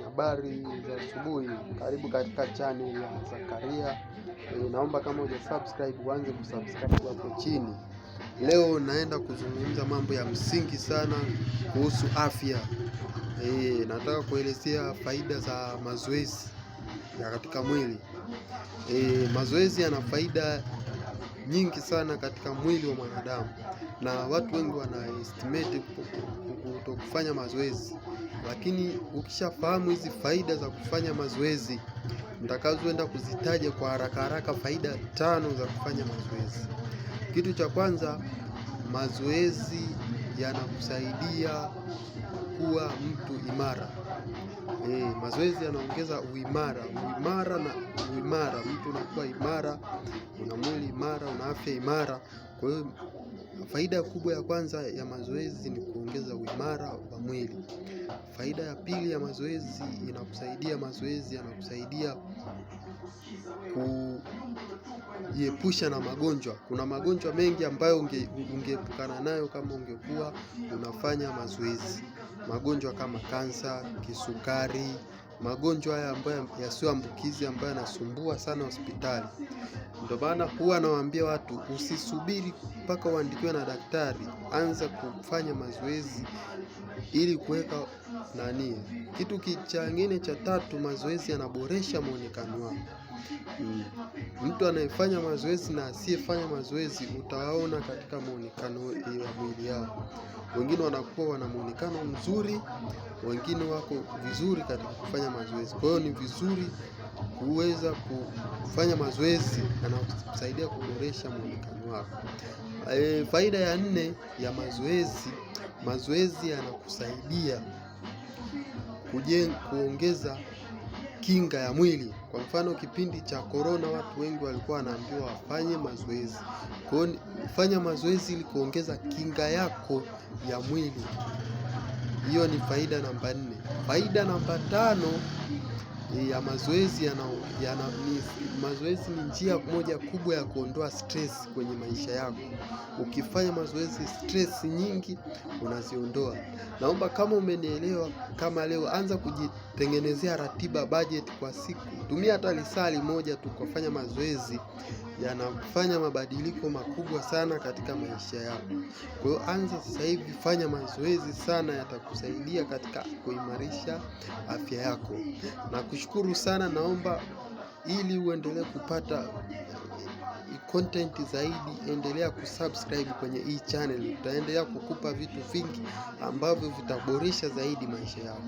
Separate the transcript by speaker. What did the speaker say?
Speaker 1: Habari za asubuhi, karibu katika channel ya Zakaria. Naomba kama hujasubscribe uanze kusubscribe hapo chini. Leo naenda kuzungumza mambo ya msingi sana kuhusu afya. Nataka kuelezea faida za mazoezi ya katika mwili. Mazoezi yana faida nyingi sana katika mwili wa mwanadamu, na watu wengi wanaestimate kutokufanya mazoezi. Lakini ukishafahamu hizi faida za kufanya mazoezi, nitakazoenda kuzitaja kwa haraka faida 5 za kufanya mazoezi. Kitu cha kwanza, mazoezi yanakusaidia kuwa mtu imara. Mazoezi yanaongeza uimara, mtu unakuwa imara, una mwili imara, una afya imara. Kwa hiyo faida kubwa ya kwanza ya mazoezi ni kuongeza uimara wa mwili. Faida ya pili ya mazoezi yanakusaidia kujiepusha na magonjwa. Kuna magonjwa mengi ambayo ungeepukana nayo kama ungekuwa unafanya mazoezi. Magonjwa kama kansa, kisukari, magonjwa haya ambayo yasioambukizi ambayo yanasumbua sana hospitali. Ndio maana huwa nawaambia watu, usisubiri mpaka uandikiwe na daktari, anza kufanya mazoezi ili kuweka Kitu kingine cha tatu, mazoezi yanaboresha muonekano wako. Mtu anayefanya mazoezi na asiyefanya mazoezi utawaona katika muonekano wa mwili yao. Wengine wanakuwa wana muonekano mzuri, wengine wako vizuri katika kufanya mazoezi. Kwa hiyo ni vizuri kuweza kufanya mazoezi, yanakusaidia kuboresha muonekano wako. Faida ya 4 ya mazoezi yanakusaidia kuongeza kinga ya mwili. Kwa mfano, kipindi cha corona watu wengi walikuwa wanaambiwa wafanye mazoezi. Kwa hiyo fanya mazoezi ili kuongeza kinga yako ya mwili. Hiyo ni faida namba 4. Faida namba 5 ya mazoezi mazoezi ni njia moja kubwa ya kuondoa stress kwenye maisha yako. Ukifanya mazoezi, stress nyingi unaziondoa. Naomba kama umenielewa, kama leo, anza kujitengenezea ratiba, budget kwa siku. Tumia hata lisali moja tu kufanya mazoezi, yanafanya mabadiliko makubwa sana katika maisha yako. Kwa hiyo anza sasa hivi, fanya mazoezi sana, yatakusaidia katika kuimarisha afya yako. Nakushukuru sana, naomba ili uendelee kupata content zaidi, endelea kusubscribe kwenye hii channel. Tutaendelea kukupa vitu vingi ambavyo vitaboresha zaidi maisha yako.